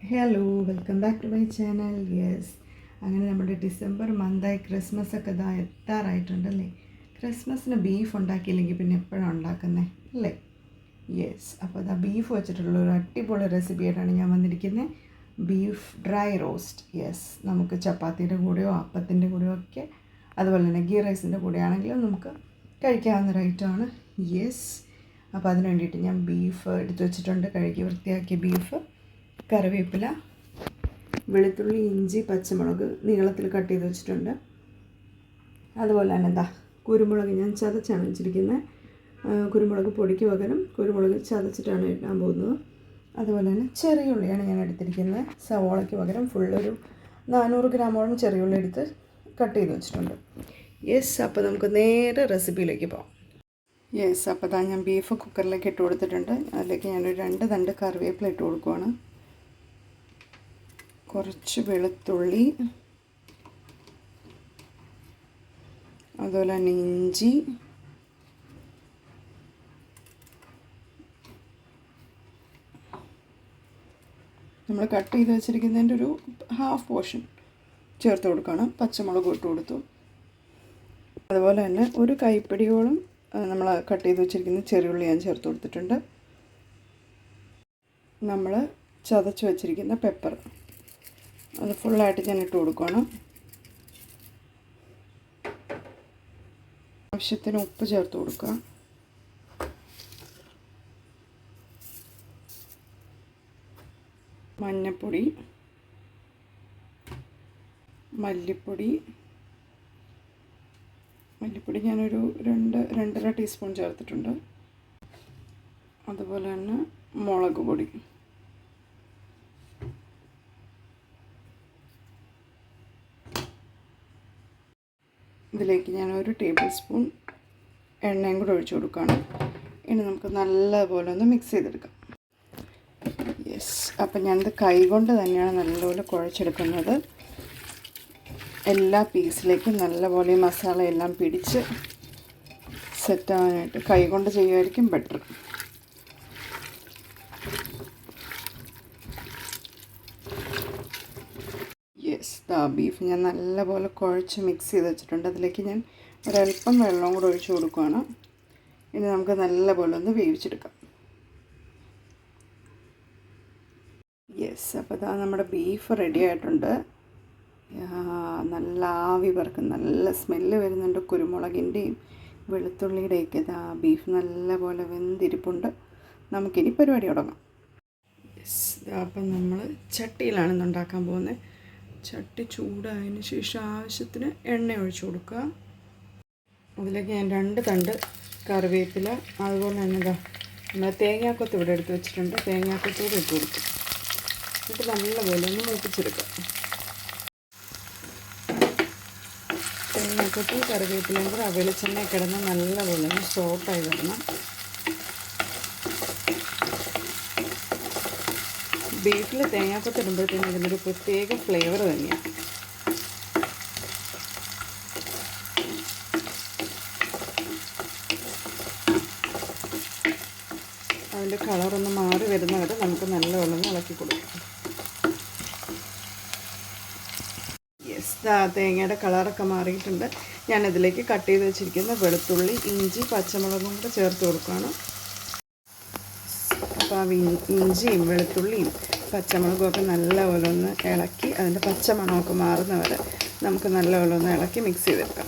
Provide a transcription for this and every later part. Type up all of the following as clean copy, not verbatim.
Hello welcome back to my channel. അങ്ങനെ നമ്മുടെ December മന്തായി Christmas ഒക്കെ ഇതാ എത്താറായിട്ടുണ്ടല്ലേ. ക്രിസ്മസിന് ബീഫ് ഉണ്ടാക്കിയില്ലെങ്കിൽ പിന്നെ എപ്പോഴാണ് ഉണ്ടാക്കുന്നത് അല്ലേ? അപ്പോൾ ഇതാ ബീഫ് വെച്ചിട്ടുള്ള ഒരു അടിപൊളി റെസിപ്പി ആയിട്ടാണ് ഞാൻ വന്നിരിക്കുന്നത്. Beef dry roast. നമുക്ക് ചപ്പാത്തിയുടെ കൂടെയോ അപ്പത്തിൻ്റെ കൂടെയോ ഒക്കെ, അതുപോലെ തന്നെ ഗീ റൈസിൻ്റെ കൂടെ ആണെങ്കിലും നമുക്ക് കഴിക്കാവുന്ന ഒരു ഐറ്റമാണ്. അപ്പോൾ അതിന് വേണ്ടിയിട്ട് ഞാൻ ബീഫ് എടുത്ത് വെച്ചിട്ടുണ്ട്. കഴുകി വൃത്തിയാക്കിയ ബീഫ്, കറിവേപ്പില, വെളുത്തുള്ളി, ഇഞ്ചി, പച്ചമുളക് നീളത്തിൽ കട്ട് ചെയ്ത് വെച്ചിട്ടുണ്ട്. അതുപോലെ തന്നെ എന്താ കുരുമുളക് ഞാൻ ചതച്ചാണ് വെച്ചിരിക്കുന്നത്. കുരുമുളക് പൊടിക്ക് പകരം കുരുമുളക് ചതച്ചിട്ടാണ് ഇടാൻ പോകുന്നത്. അതുപോലെ തന്നെ ചെറിയ ഉള്ളിയാണ് ഞാൻ എടുത്തിരിക്കുന്നത്. സവോളയ്ക്ക് പകരം ഫുള്ളൊരു 400 ഗ്രാമോളം ചെറിയ ഉള്ളി എടുത്ത് കട്ട് ചെയ്ത് വെച്ചിട്ടുണ്ട്. അപ്പോൾ നമുക്ക് നേരെ റെസിപ്പിയിലേക്ക് പോകാം. അപ്പോൾ ഞാൻ ബീഫ് കുക്കറിലേക്ക് ഇട്ട് കൊടുത്തിട്ടുണ്ട്. അതിലേക്ക് ഞാനൊരു 2 തണ്ട് കറിവേപ്പില ഇട്ട് കൊടുക്കുവാണ്. കുറച്ച് വെളുത്തുള്ളി, അതുപോലെ തന്നെ ഇഞ്ചി, നമ്മൾ കട്ട് ചെയ്ത് വെച്ചിരിക്കുന്നതിൻ്റെ ഒരു ഹാഫ് പോർഷൻ ചേർത്ത് കൊടുക്കണം. പച്ചമുളക് ഇട്ട് കൊടുത്തു. അതുപോലെ തന്നെ ഒരു കൈപ്പിടിയോളം നമ്മൾ കട്ട് ചെയ്ത് വെച്ചിരിക്കുന്ന ചെറിയുള്ളി ഞാൻ ചേർത്ത് കൊടുത്തിട്ടുണ്ട്. നമ്മൾ ചതച്ച് വെച്ചിരിക്കുന്ന പെപ്പർ അത് ഫുള്ളായിട്ട് ഞാൻ ഇട്ട് കൊടുക്കണം. ആവശ്യത്തിന് ഉപ്പ് ചേർത്ത് കൊടുക്കുക. മഞ്ഞൾപ്പൊടി, മല്ലിപ്പൊടി ഞാനൊരു 2-2.5 ടീസ്പൂൺ ചേർത്തിട്ടുണ്ട്. അതുപോലെ തന്നെ മുളക് പൊടി, ഇതിലേക്ക് ഞാൻ 1 ടേബിൾ സ്പൂൺ എണ്ണയും കൂടെ ഒഴിച്ച് കൊടുക്കുകയാണ്. ഇനി നമുക്ക് നല്ലപോലെ ഒന്ന് മിക്സ് ചെയ്തെടുക്കാം. അപ്പം ഞാനിത് കൈകൊണ്ട് തന്നെയാണ് നല്ലപോലെ കുഴച്ചെടുക്കുന്നത്. എല്ലാ പീസിലേക്കും നല്ലപോലെ മസാല എല്ലാം പിടിച്ച് സെറ്റാവാനായിട്ട് കൈകൊണ്ട് ചെയ്യുമായിരിക്കും ബെറ്റർ. ബീഫ് ഞാൻ നല്ലപോലെ കുഴച്ച് മിക്സ് ചെയ്ത് വെച്ചിട്ടുണ്ട്. അതിലേക്ക് ഞാൻ ഒരല്പം വെള്ളവും കൂടെ ഒഴിച്ച് കൊടുക്കുകയാണ്. ഇനി നമുക്ക് നല്ലപോലെ ഒന്ന് വേവിച്ചെടുക്കാം. അപ്പോൾ ഇതാ നമ്മുടെ ബീഫ് റെഡി ആയിട്ടുണ്ട്. നല്ല ആവി പറക്കും, നല്ല സ്മെല്ല് വരുന്നുണ്ട്. കുരുമുളകിൻ്റെയും വെളുത്തുള്ളിയുടെയൊക്കെ ഇതാ ബീഫ് നല്ലപോലെ വെന്തിരിപ്പുണ്ട്. നമുക്കിനി പരിപാടി തുടങ്ങാം. അപ്പം നമ്മൾ ചട്ടിയിലാണ് ഇന്ന് ഉണ്ടാക്കാൻ പോകുന്നത്. ചട്ടി ചൂടായതിന് ശേഷം ആവശ്യത്തിന് എണ്ണ ഒഴിച്ച് കൊടുക്കുക. അതിലേക്ക് ഞാൻ 2 തണ്ട് കറിവേപ്പില, അതുപോലെ തന്നെ നമ്മൾ തേങ്ങാക്കൊത്ത് ഇവിടെ എടുത്ത് വെച്ചിട്ടുണ്ട്. തേങ്ങാക്കൊത്തൂടെ ഇട്ട് കൊടുക്കും. എന്നിട്ട് നല്ലപോലെ ഒന്ന് മൂപ്പിച്ചെടുക്കുക. തേങ്ങാക്കൊത്ത് കറിവേപ്പിലയും കൂടെ വെളിച്ചെണ്ണ കിടന്ന് നല്ലപോലെ ഒന്ന് സോട്ടായി വരണം. ബീഫിൽ തേങ്ങാക്കൊത്ത് ഇടുമ്പോഴത്തേനും ഇതിനൊരു പ്രത്യേക ഫ്ലേവർ തന്നെയാണ്. അതിൻ്റെ കളറൊന്ന് മാറി വരുന്നവരെ നമുക്ക് നല്ലവണ്ണം ഇളക്കി കൊടുക്കാം. തേങ്ങയുടെ കളറൊക്കെ മാറിയിട്ടുണ്ട്. ഞാനിതിലേക്ക് കട്ട് ചെയ്ത് വെച്ചിരിക്കുന്ന വെളുത്തുള്ളി, ഇഞ്ചി, പച്ചമുളകും കൂടെ ചേർത്ത് കൊടുക്കുകയാണ്. അപ്പോൾ ആ ഇഞ്ചിയും വെളുത്തുള്ളിയും പച്ചമുളകും ഒക്കെ നല്ലപോലെ ഒന്ന് ഇളക്കി അതിൻ്റെ പച്ചമണമൊക്കെ മാറുന്നവരെ നമുക്ക് നല്ലപോലെ ഒന്ന് ഇളക്കി മിക്സ് ചെയ്തെടുക്കാം.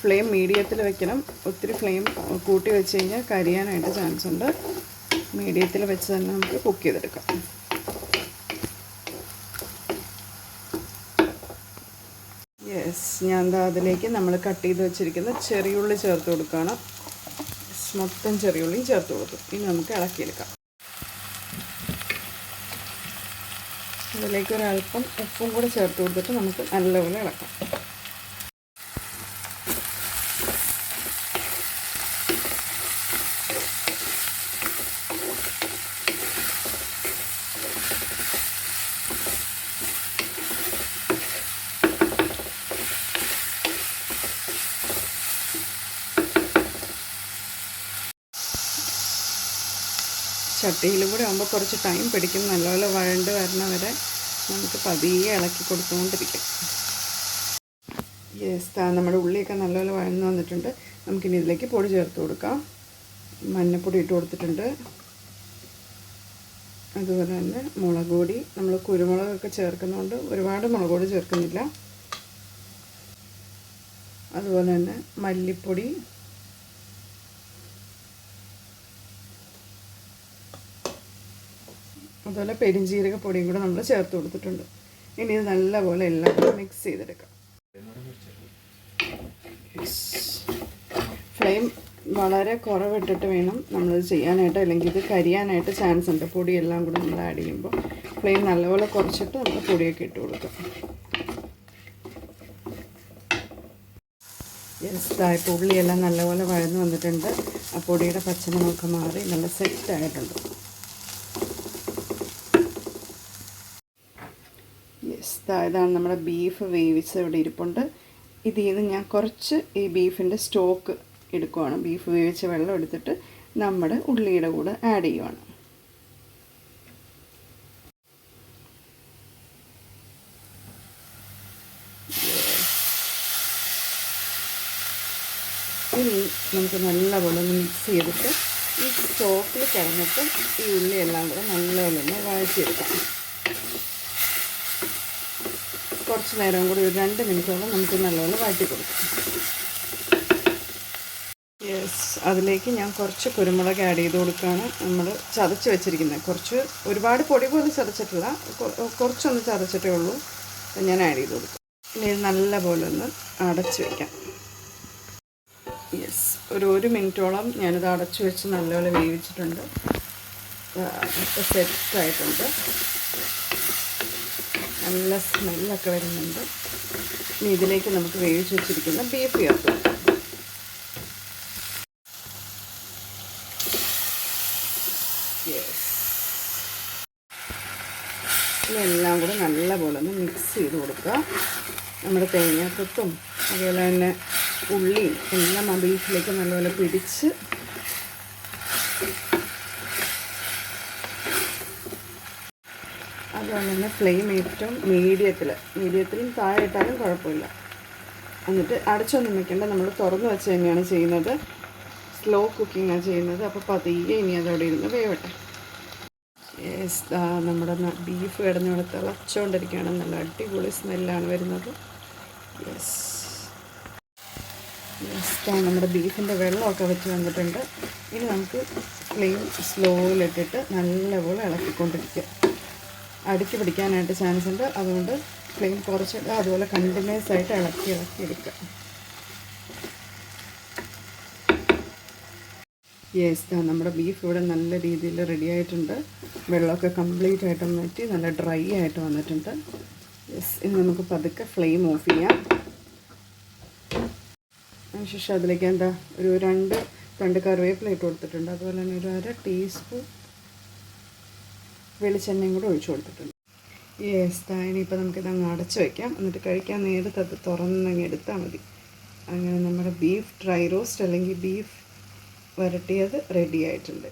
ഫ്ലെയിം മീഡിയത്തിൽ വെക്കണം. ഒത്തിരി ഫ്ലെയിം കൂട്ടി വെച്ച് കഴിഞ്ഞാൽ കരിയാനായിട്ട് ചാൻസ് ഉണ്ട്. മീഡിയത്തിൽ വെച്ച് തന്നെ നമുക്ക് കുക്ക് ചെയ്തെടുക്കാം. ഞാൻ അതിലേക്ക് നമ്മൾ കട്ട് ചെയ്ത് വെച്ചിരിക്കുന്ന ചെറിയുള്ളി ചേർത്ത് കൊടുക്കുകയാണ്. മൊത്തം ചെറിയുള്ളിയും ചേർത്ത് കൊടുക്കും. ഇനി നമുക്ക് ഇളക്കിയെടുക്കാം. അതിലേക്ക് ഒരല്പം ഉപ്പും കൂടെ ചേർത്ത് കൊടുത്തിട്ട് നമുക്ക് നല്ലപോലെ ഇളക്കാം. ചട്ടിയിലും കൂടെ ആകുമ്പോൾ കുറച്ച് ടൈം പിടിക്കും. നല്ലപോലെ വഴണ്ട് വരണ വരെ നമുക്ക് പതിയെ ഇളക്കി കൊടുത്തുകൊണ്ടിരിക്കും. നമ്മുടെ ഉള്ളിയൊക്കെ നല്ലപോലെ വഴന്ന് വന്നിട്ടുണ്ട്. നമുക്കിനി ഇതിലേക്ക് പൊടി ചേർത്ത് കൊടുക്കാം. മഞ്ഞൾപ്പൊടി ഇട്ട് കൊടുത്തിട്ടുണ്ട്. അതുപോലെ തന്നെ മുളക് പൊടി, നമ്മൾ കുരുമുളകൊക്കെ ചേർക്കുന്നതുകൊണ്ട് ഒരുപാട് മുളക് പൊടി ചേർക്കുന്നില്ല. അതുപോലെ തന്നെ മല്ലിപ്പൊടി, അതുപോലെ പെരിഞ്ജീരകപ്പൊടിയും കൂടെ നമ്മൾ ചേർത്ത് കൊടുത്തിട്ടുണ്ട്. ഇനി ഇത് നല്ലപോലെ എല്ലാം കൂടെ മിക്സ് ചെയ്തെടുക്കാം. ഫ്ലെയിം വളരെ കുറവിട്ടിട്ട് വേണം നമ്മളിത് ചെയ്യാനായിട്ട്, അല്ലെങ്കിൽ ഇത് കരിയാനായിട്ട് ചാൻസ് ഉണ്ട്. പൊടിയെല്ലാം കൂടെ നമ്മൾ ആഡ് ചെയ്യുമ്പോൾ ഫ്ലെയിം നല്ലപോലെ കുറച്ചിട്ട് നമ്മൾ പൊടിയൊക്കെ ഇട്ട് കൊടുക്കാം. ഇപ്പോൾ ഉള്ളിയെല്ലാം നല്ലപോലെ വഴന്ന് വന്നിട്ടുണ്ട്. ആ പൊടിയുടെ പച്ചമണമൊക്കെ മാറി നല്ല സെറ്റായിട്ടുണ്ട്. ഇതാണ് നമ്മുടെ ബീഫ് വേവിച്ച് ഇവിടെ ഇരിപ്പുണ്ട്. ഇതിൽ നിന്ന് ഞാൻ കുറച്ച് ഈ ബീഫിൻ്റെ സ്റ്റോക്ക് എടുക്കുവാണ്. ബീഫ് വേവിച്ച വെള്ളം എടുത്തിട്ട് നമ്മുടെ ഉള്ളിയുടെ കൂടെ ആഡ് ചെയ്യുവാണ്. ഇനി നമുക്ക് നല്ലപോലെ ഒന്ന് മിക്സ് ചെയ്തിട്ട് ഈ സ്റ്റോക്കിൽ കിടന്നിട്ട് ഈ ഉള്ളിയെല്ലാം കൂടെ നല്ലപോലെ ഒന്ന് വഴറ്റിയെടുക്കാം. കുറച്ച് നേരം കൂടി ഒരു 2 മിനിറ്റോളം നമുക്ക് നല്ലപോലെ വഴറ്റി കൊടുക്കാം. അതിലേക്ക് ഞാൻ കുറച്ച് കുരുമുളക് ആഡ് ചെയ്ത് കൊടുക്കുകയാണ്. നമ്മൾ ചതച്ച് വെച്ചിരിക്കുന്നത് കുറച്ച്, ഒരുപാട് പൊടി പോലെ ചതച്ചിട്ടില്ല, കുറച്ചൊന്ന് ചതച്ചിട്ടേ ഉള്ളൂ. ഞാൻ ആഡ് ചെയ്ത് കൊടുക്കും. ഇനി നല്ലപോലെ ഒന്ന് അടച്ച് വയ്ക്കാം. ഒരു മിനിറ്റോളം ഞാനിത് അടച്ചു വെച്ച് നല്ലപോലെ വേവിച്ചിട്ടുണ്ട്. സെറ്റായിട്ടുണ്ട്. നല്ല സ്മെല്ലൊക്കെ വരുന്നുണ്ട്. ഇനി ഇതിലേക്ക് നമുക്ക് വേവിച്ച് വെച്ചിരിക്കുന്ന ബീഫ് ചേർത്ത് കൊടുക്കാം. ഇതെല്ലാം കൂടെ നല്ലപോലെ ഒന്ന് മിക്സ് ചെയ്ത് കൊടുക്കുക. നമ്മുടെ തേങ്ങാക്കൊത്തും അതുപോലെ തന്നെ ഉള്ളിയും എല്ലാം ആ ബീഫിലേക്ക് നല്ലപോലെ പിടിച്ച് അതുപോലെ തന്നെ ഫ്ലെയിം ഏറ്റവും മീഡിയത്തിലും താഴെ ഇട്ടാലും കുഴപ്പമില്ല. എന്നിട്ട് അടച്ചൊന്നും വെക്കേണ്ട, നമ്മൾ തുറന്ന് വെച്ച് തന്നെയാണ് ചെയ്യുന്നത്. സ്ലോ കുക്കിങ്ങാണ് ചെയ്യുന്നത്. അപ്പോൾ പതിയെ ഇനി അതവിടെ ഇരുന്ന് വേവട്ടെ. നമ്മുടെ ബീഫ് കിടന്ന് ഇവിടെ തിളച്ചുകൊണ്ടിരിക്കുകയാണ്. നല്ല അടിപൊളി സ്മെല്ലാണ് വരുന്നത്. നമ്മുടെ ബീഫിൻ്റെ വെള്ളമൊക്കെ വെച്ച് വന്നിട്ടുണ്ട്. ഇനി നമുക്ക് ഫ്ലെയിം സ്ലോയിലിട്ടിട്ട് നല്ലപോലെ ഇളക്കിക്കൊണ്ടിരിക്കുക. അടുക്കി പിടിക്കാനായിട്ട് ചാൻസ് ഉണ്ട്. അതുകൊണ്ട് ഫ്ലെയിം കുറച്ചിട്ട് അതുപോലെ കണ്ടിന്യൂസ് ആയിട്ട് ഇളക്കി എടുക്കുക. നമ്മുടെ ബീഫ് ഇവിടെ നല്ല രീതിയിൽ റെഡി ആയിട്ടുണ്ട്. വെള്ളമൊക്കെ കംപ്ലീറ്റ് ആയിട്ട് മാറ്റി നല്ല ഡ്രൈ ആയിട്ട് വന്നിട്ടുണ്ട്. ഇനി നമുക്ക് പതുക്കെ ഫ്ലെയിം ഓഫ് ചെയ്യാം. അതിനുശേഷം അതിലേക്ക് ഒരു 2 കറിവേപ്പില ഇട്ട് കൊടുത്തിട്ടുണ്ട്. അതുപോലെ തന്നെ ഒരു 1/2 ടീസ്പൂൺ വെളിച്ചെണ്ണയും കൂടെ ഒഴിച്ചു കൊടുത്തിട്ടുണ്ട്. ഇനിയിപ്പോൾ നമുക്കിതങ്ങ് അടച്ച് വയ്ക്കാം. എന്നിട്ട് കഴിക്കാൻ നേരത്തെ അത് തുറന്നങ്ങ് എടുത്താൽ മതി. അങ്ങനെ നമ്മുടെ ബീഫ് ഡ്രൈ റോസ്റ്റ് അല്ലെങ്കിൽ ബീഫ് വരട്ടിയത് റെഡി ആയിട്ടുണ്ട്.